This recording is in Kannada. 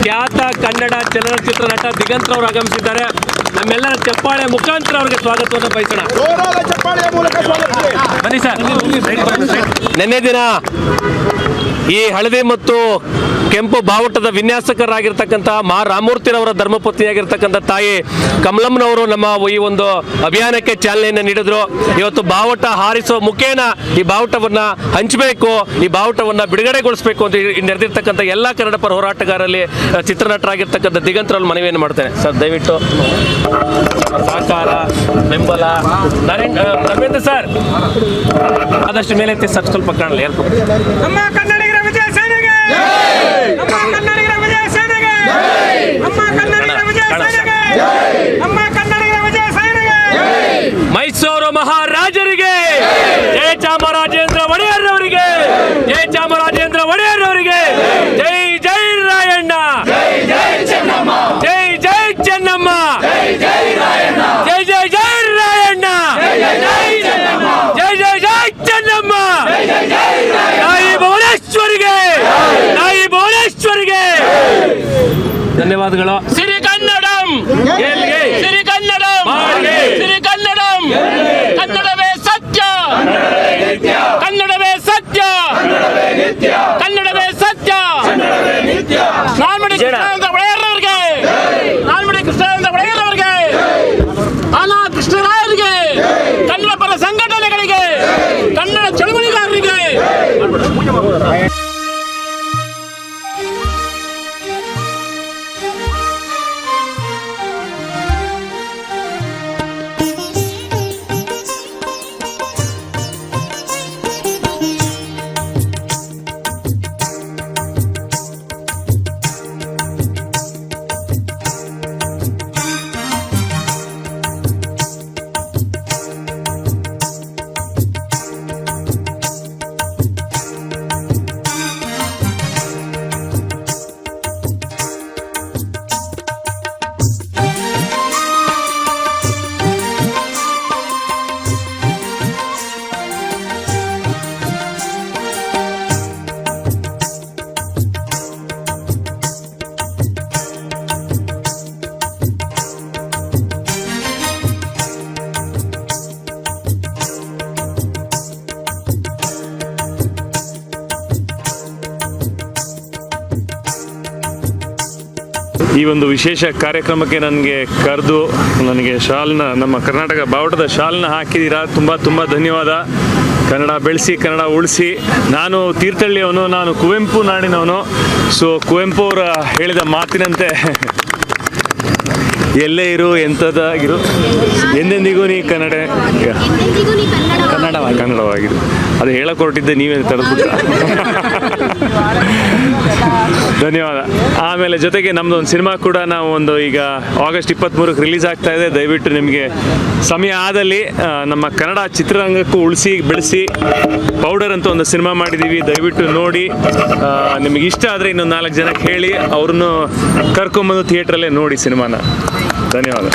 ಖ್ಯಾತ ಕನ್ನಡ ಚಲನಚಿತ್ರ ನಟ ದಿಗಂತ್ ಅವರು ಆಗಮಿಸಿದ್ದಾರೆ. ನಮ್ಮೆಲ್ಲರ ಚಪ್ಪಾಳೆ ಮುಖಾಂತರ ಅವರಿಗೆ ಸ್ವಾಗತವನ್ನು ಬಯಸೋಣ. ಬನ್ನಿ ಸರ್. ನಿನ್ನೆ ದಿನ ಈ ಹಳದಿ ಮತ್ತು ಕೆಂಪು ಬಾವುಟದ ವಿನ್ಯಾಸಕರಾಗಿರ್ತಕ್ಕಂಥ ಮಾ ರಾಮಮೂರ್ತಿರವರ ಧರ್ಮಪತ್ನಿಯಾಗಿರ್ತಕ್ಕಂಥ ತಾಯಿ ಕಮಲಮ್ಮನವರು ನಮ್ಮ ಈ ಒಂದು ಅಭಿಯಾನಕ್ಕೆ ಚಾಲನೆಯನ್ನು ನೀಡಿದ್ರು. ಇವತ್ತು ಬಾವುಟ ಹಾರಿಸುವ ಮುಖೇನ ಈ ಬಾವುಟವನ್ನು ಹಂಚಬೇಕು, ಈ ಬಾವುಟವನ್ನು ಬಿಡುಗಡೆಗೊಳಿಸಬೇಕು ಅಂತ ನೆರೆದಿರ್ತಕ್ಕಂಥ ಎಲ್ಲ ಕನ್ನಡ ಪರ ಹೋರಾಟಗಾರರಲ್ಲಿ ಚಿತ್ರನಟರಾಗಿರ್ತಕ್ಕಂಥ ದಿಗಂತರಲ್ಲಿ ಮನವಿಯನ್ನು ಮಾಡ್ತೇನೆ. ಸರ್ ದಯವಿಟ್ಟು ಸಹಕಾರ ಬೆಂಬಲ ನರೇಂದ್ರ ಸರ್ ಆದಷ್ಟು ಮೇಲೆ ಎತ್ತಿ ಸರ್, ಸ್ವಲ್ಪ ಕಾಣಲಿ. ನಮ್ಮ ಕನ್ನಡಿಗರ ವಿಜಯ ಸೇನೆಗೆ, ನಮ್ಮ ಕನ್ನಡಿಗರ ವಿಜಯ ಸೇನೆಗೆ, ನಮ್ಮ ಕನ್ನಡಿಗರ ವಿಜಯ ಸೇನೆಗೆ, ನಮ್ಮ ಕನ್ನಡಿಗರ ವಿಜಯ ಸೇನೆಗೆ. ಮೈಸೂರು ಮಹಾರಾಜರಿಗೆ ಜಯ, ಚಾಮರಾಜೇಂದ್ರ ಒಡೆಯರ್ ಅವರಿಗೆ ಜಯ, ಚಾಮರಾಜೇಂದ್ರ ಒಡೆಯರ್ ಅವರಿಗೆ ಜೈ. ಜೈ ರಾಯಣ್ಣ, ಜೈ ಜೈ ಚೆನ್ನಮ್ಮ, ಜೈ ಜೈ ಚೆನ್ನಮ್ಮ, ಜೈ ಜೈ ರಾಯಣ್ಣ, ಜೈ ಜೈ ಜೈ ರಾಯಣ್ಣ, ಜೈ ಜೈ ಜೈ ಚೆನ್ನಮ್ಮ, ಜೈ ಜೈ ಜೈ ಚೆನ್ನಮ್ಮ, ಜೈ ಜೈ ಜೈ ರಾಯಣ್ಣ. ತಾಯಿ ಭುವನೇಶ್ವರಿಗೆ, ತಾಯಿ ಭುವನೇಶ್ವರಿಗೆ ಧನ್ಯವಾದಗಳು. ಸಿರಿ ಕನ್ನಡಂ, ಸಿರಿ ಕನ್ನಡಂ, ಸಿರಿ ಕನ್ನಡಂ. ಕನ್ನಡವೇ ಸತ್ಯ, ಕನ್ನಡವೇ ಸತ್ಯ, ಕನ್ನಡವೇ ಸತ್ಯ. ನಾಲ್ಮಡಿ ಕೃಷ್ಣಾನಂದ ಒಡೆಯರ್ರವರಿಗೆ, ನಾಲ್ಮಡಿ ಕೃಷ್ಣಾನಂದ ಒಡೆಯರ್ರವರಿಗೆ, ಆನಾ ಕೃಷ್ಣರಾಯರಿಗೆ, ಕನ್ನಡ ಪರ ಸಂಘಟನೆಗಳಿಗೆ, ಕನ್ನಡ ಚಳವಳಿಗಾರರಿಗೆ. ಈ ಒಂದು ವಿಶೇಷ ಕಾರ್ಯಕ್ರಮಕ್ಕೆ ನನಗೆ ಕರೆದು ನನಗೆ ಶಾಲ್ನ, ನಮ್ಮ ಕರ್ನಾಟಕ ಬಾವುಟದ ಶಾಲ್ನ ಹಾಕಿದ್ದೀರಾ. ತುಂಬ ಧನ್ಯವಾದ. ಕನ್ನಡ ಬೆಳೆಸಿ, ಕನ್ನಡ ಉಳಿಸಿ. ನಾನು ತೀರ್ಥಹಳ್ಳಿಯವನು, ನಾನು ಕುವೆಂಪು ನಾಡಿನವನು. ಸೊ ಕುವೆಂಪು ಅವರ ಹೇಳಿದ ಮಾತಿನಂತೆ ಎಲ್ಲೇ ಇರು, ಎಂಥದ್ದಾಗಿರು, ಎಂದೆಂದಿಗೂ ನೀ ಕನ್ನಡವಾಗಿರು. ಅದು ಹೇಳಕ್ಕೆ ಹೊರಟಿದ್ದೆ, ನೀವೇ ತಡೆದ್ಬಿಟ್ಟ. ಧನ್ಯವಾದ. ಆಮೇಲೆ ಜೊತೆಗೆ ನಮ್ಮದು ಒಂದು ಸಿನಿಮಾ ಕೂಡ ನಾವು ಒಂದು ಈಗ ಆಗಸ್ಟ್ 23ಕ್ಕೆ ರಿಲೀಸ್ ಆಗ್ತಾ ಇದೆ. ದಯವಿಟ್ಟು ನಿಮಗೆ ಸಮಯ ಆದಲ್ಲಿ ನಮ್ಮ ಕನ್ನಡ ಚಿತ್ರರಂಗಕ್ಕೂ ಉಳಿಸಿ ಬೆಳೆಸಿ ಪೌಡರ್ ಅಂತ ಒಂದು ಸಿನಿಮಾ ಮಾಡಿದ್ದೀವಿ. ದಯವಿಟ್ಟು ನೋಡಿ. ನಿಮಗೆ ಇಷ್ಟ ಆದರೆ ಇನ್ನೊಂದು 4 ಜನಕ್ಕೆ ಹೇಳಿ, ಅವ್ರನ್ನು ಕರ್ಕೊಂಬಂದು ಥಿಯೇಟ್ರಲ್ಲೇ ನೋಡಿ ಸಿನಿಮಾನ. ಧನ್ಯವಾದ.